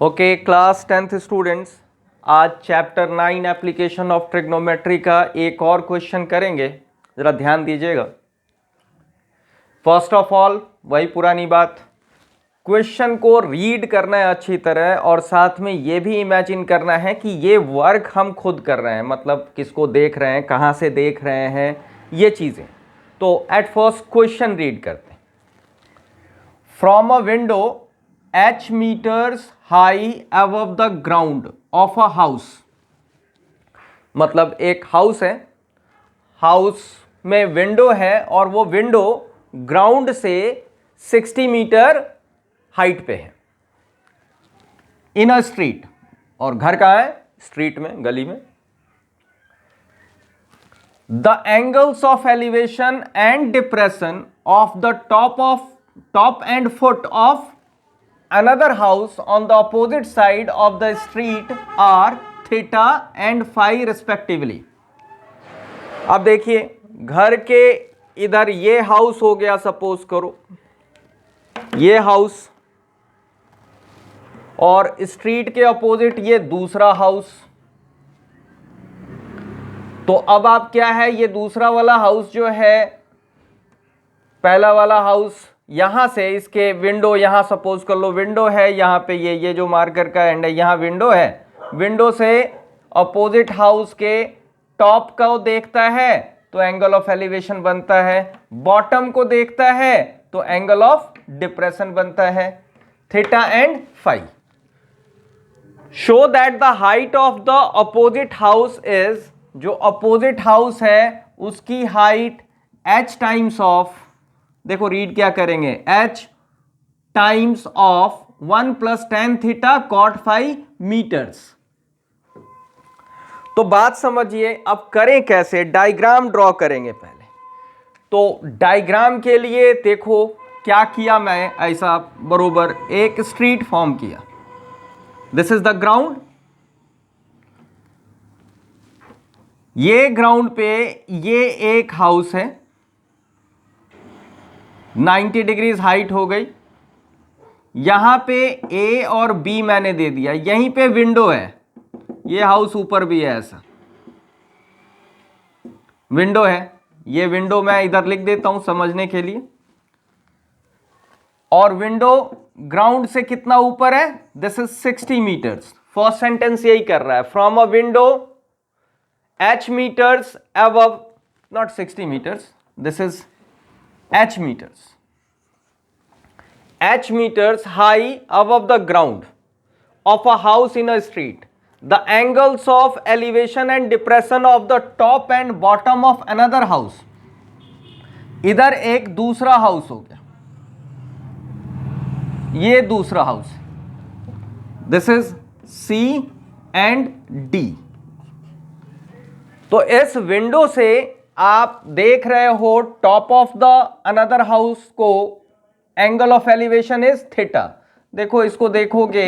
Okay class 10th students, आज chapter 9 application of trigonometry का एक और क्वेश्चन करेंगे। ज़रा ध्यान दीजिएगा। फर्स्ट ऑफ ऑल वही पुरानी बात, क्वेश्चन को रीड करना है अच्छी तरह और साथ में ये भी इमेजिन करना है कि ये वर्क हम खुद कर रहे हैं, मतलब किसको देख रहे हैं, कहाँ से देख रहे हैं, ये चीज़ें। तो एट फर्स्ट क्वेश्चन रीड करते हैं। From a window h meters high above the ground of a house, मतलब एक हाउस है, हाउस में विंडो है और वो विंडो ग्राउंड से 60 मीटर हाइट पे है। इन अ स्ट्रीट, और घर कहाँ है? स्ट्रीट में, गली में। The angles of elevation and depression of the top and foot of another house on the opposite side of the street are theta and phi respectively। अब देखिए, घर के इधर ये हाउस हो गया, सपोज करो ये हाउस, और स्ट्रीट के अपोजिट ये दूसरा हाउस। तो अब आप क्या है, ये दूसरा वाला हाउस जो है, पहला वाला हाउस, यहां से इसके विंडो, यहां सपोज कर लो विंडो है, यहां पे ये जो मार्कर का एंड है, यहां विंडो है। विंडो से अपोजिट हाउस के टॉप को देखता है तो एंगल ऑफ एलिवेशन बनता है, बॉटम को देखता है तो एंगल ऑफ डिप्रेशन बनता है, theta and phi. Show that the height of the opposite house is, जो अपोजिट हाउस है उसकी हाइट h टाइम्स ऑफ, देखो रीड क्या करेंगे, h times of 1 + tan theta cot phi metres. तो बात समझिए, अब करें कैसे, डायग्राम ड्रॉ करेंगे पहले। तो डायग्राम के लिए देखो क्या किया मैं, ऐसा बरोबर एक स्ट्रीट फॉर्म किया। दिस इज द ग्राउंड, ये ग्राउंड पे ये एक हाउस है, 90 डिग्रीज हाइट हो गई। यहां पे ए और बी मैंने दे दिया, यहीं पे विंडो है, ये हाउस ऊपर भी है, ऐसा विंडो है। ये विंडो मैं इधर लिख देता हूं समझने के लिए। और विंडो ग्राउंड से कितना ऊपर है? This is 60 metres. First sentence यही कर रहा है, from a window h metres above, not 60 metres, this is h meters, h meters high above the ground of a house in a street, the angles of elevation and depression of the top and bottom of another house। इधर एक दूसरा house हो गया, ये दूसरा house, this is C and D। तो इस window से आप देख रहे हो top of the another house को, angle of elevation is theta. देखो इसको देखोगे,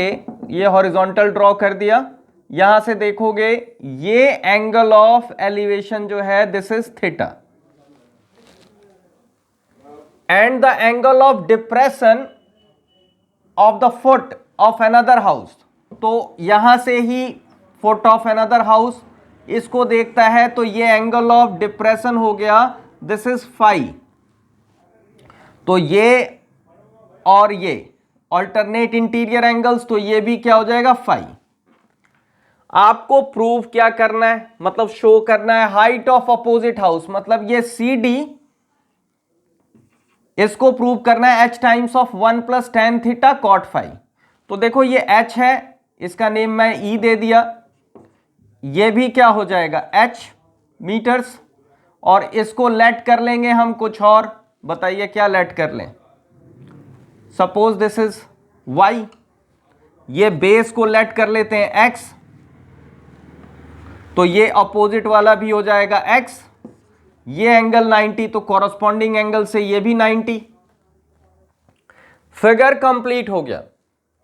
ये हॉरिजॉन्टल ड्रॉ कर दिया, यहां से देखोगे ये एंगल ऑफ एलिवेशन जो है this is theta, and the angle of depression of the foot of another house. तो यहां से ही फुट ऑफ अनदर हाउस इसको देखता है, तो ये एंगल ऑफ डिप्रेशन हो गया, दिस इज फाई। तो ये और ये अल्टरनेट इंटीरियर एंगल्स, तो ये भी क्या हो जाएगा, फाई। आपको प्रूव क्या करना है, मतलब शो करना है हाइट ऑफ अपोजिट हाउस, मतलब ये CD, इसको प्रूव करना है h times of 1 + tan theta cot phi. तो देखो ये h है, इसका नेम मैं E दे दिया, ये भी क्या हो जाएगा h मीटर्स, और इसको लेट कर लेंगे हम कुछ और, बताइए क्या लेट कर लें। सपोज दिस इज y, ये बेस को लेट कर लेते हैं x, तो ये अपोजिट वाला भी हो जाएगा x, ये एंगल 90, तो कॉरस्पॉन्डिंग एंगल से ये भी 90। फिगर कंप्लीट हो गया,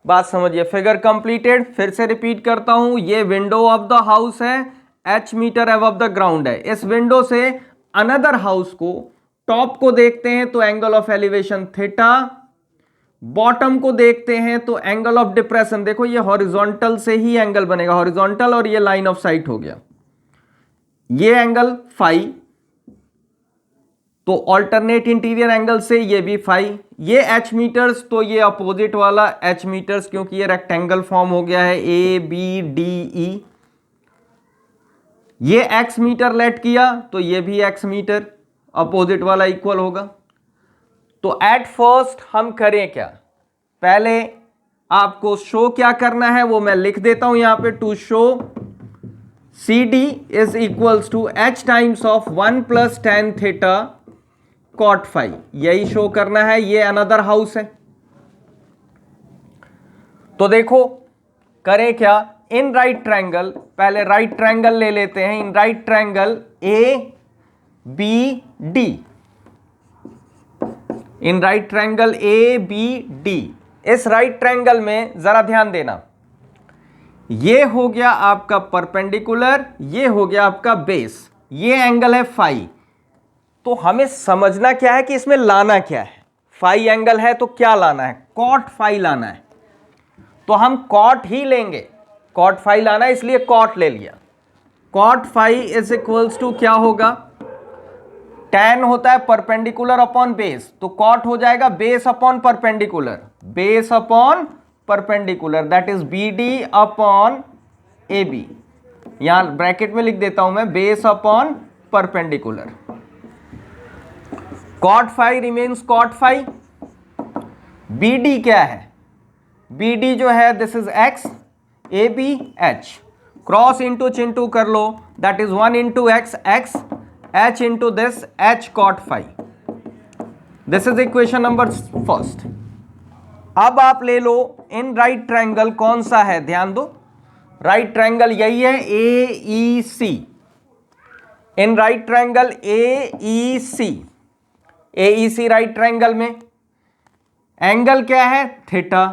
बात समझिए, फिगर कंप्लीटेड। फिर से रिपीट करता हूं, ये विंडो ऑफ द हाउस है, h metre above the ground है। इस विंडो से अनदर हाउस को, टॉप को देखते हैं तो angle of elevation theta, bottom को देखते हैं तो एंगल ऑफ डिप्रेशन, देखो ये हॉरिजॉन्टल से ही एंगल बनेगा, हॉरिजॉन्टल, और ये लाइन ऑफ साइट हो गया, ये एंगल फाई, तो ऑल्टरनेट इंटीरियर एंगल से ये भी फाई, ये एच मीटर्स, तो ये अपोजिट वाला एच मीटर्स, क्योंकि ये रेक्टेंगल फॉर्म हो गया है, ए बी डी ई, ये एक्स मीटर लेट किया तो ये भी एक्स मीटर, अपोजिट वाला इक्वल होगा। तो एट फर्स्ट हम करें क्या, पहले आपको शो क्या करना है वो मैं लिख देता हूं यहां पे, to show C D is equals to H times of 1 plus tan theta cot phi, यही शो करना है, ये अनदर हाउस है। तो देखो करें क्या, इन राइट ट्रायंगल, पहले राइट ट्रायंगल ले लेते हैं, in right triangle A B D, in right triangle A B D, इस राइट ट्रायंगल में जरा ध्यान देना, ये हो गया आपका परपेंडिकुलर, ये हो गया आपका बेस, ये एंगल है फाई। तो हमें समझना क्या है कि इसमें लाना क्या है, फाई एंगल है तो क्या लाना है, कॉट फाई लाना है, तो हम कॉट ही लेंगे, कॉट फाई लाना है इसलिए कॉट ले लिया। Cot phi is equals to क्या होगा, tan होता है परपेंडिकुलर अपॉन बेस, तो कॉट हो जाएगा base upon perpendicular, base upon perpendicular, that is B D upon A B, यहां ब्रैकेट में लिख देता हूं मैं, base upon perpendicular, cot phi remains cot phi. B D क्या है, बी डी जो है this is X, A B H, cross into चिंटू कर लो, that is 1 into x x, h into this h cot phi, this is equation number first. अब आप ले लो इन राइट ट्रायंगल कौन सा है, ध्यान दो, राइट ट्रायंगल यही है A E C, in right triangle A E C, A E C right triangle में एंगल क्या है थीटा,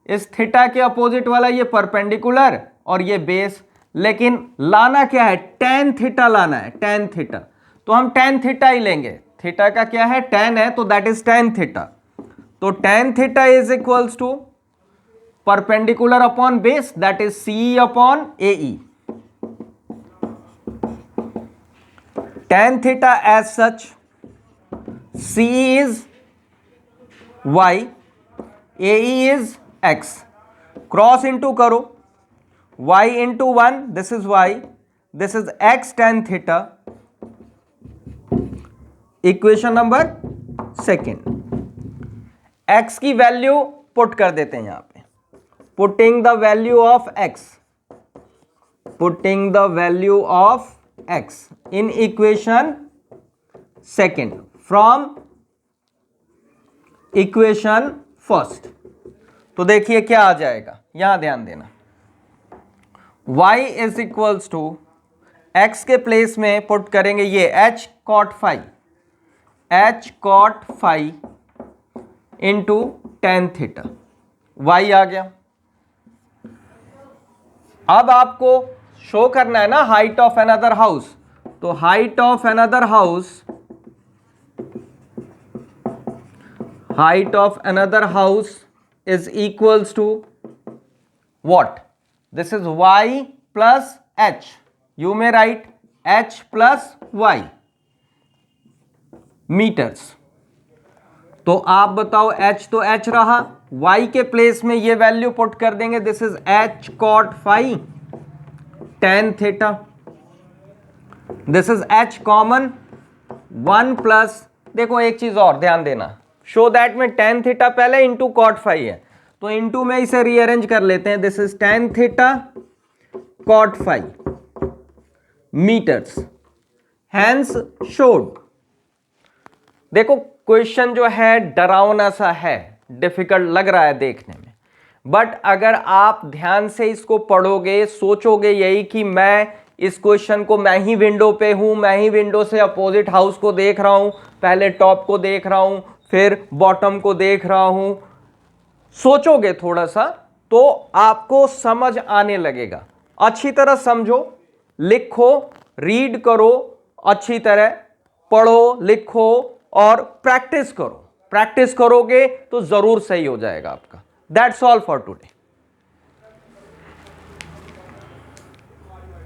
इस थीटा के अपोजिट वाला ये परपेंडिकुलर और ये बेस, लेकिन लाना क्या है, tan थीटा लाना है, tan थीटा, तो हम tan थीटा ही लेंगे, थीटा का क्या है tan है, तो दैट इज tan थीटा, तो tan theta is equals to perpendicular upon base, that is C upon A E, tan theta as such, C is y, A E is x, cross into करो, y into 1, this is y, this is x tan theta, equation number second. x की value put कर देते हैं यहां पे, putting the value of x, putting the value of x in equation second from equation first, तो देखिए क्या आ जाएगा, यहां ध्यान देना, y is equals to x के प्लेस में पुट करेंगे ये h cot phi, h cot phi into tan theta, y आ गया। अब आपको शो करना है ना हाइट ऑफ अनदर हाउस, तो height of another house, height of another house is equals to what, this is y plus h, you may write h plus y meters, तो आप बताओ h तो h रहा, y के place में ये value put कर देंगे, this is h cot phi tan theta, this is h common 1 plus, देखो एक चीज और ध्यान देना, शो दैट में tan थीटा पहले इंटू कॉट फाई है, तो इंटू में इसे रीअरेंज कर लेते हैं, this is tan theta cot phi metres, hence showed. देखो क्वेश्चन जो है डरावना सा है, डिफिकल्ट लग रहा है देखने में, बट अगर आप ध्यान से इसको पढ़ोगे, सोचोगे यही कि मैं इस क्वेश्चन को, मैं ही विंडो पे हूं, मैं ही विंडो से अपोजिट हाउस को देख रहा हूं, पहले टॉप को देख रहा हूं फिर बॉटम को देख रहा हूं, सोचोगे थोड़ा सा तो आपको समझ आने लगेगा। अच्छी तरह समझो, लिखो, रीड करो, अच्छी तरह पढ़ो, लिखो और प्रैक्टिस करो, प्रैक्टिस करोगे तो जरूर सही हो जाएगा आपका। That's all for today.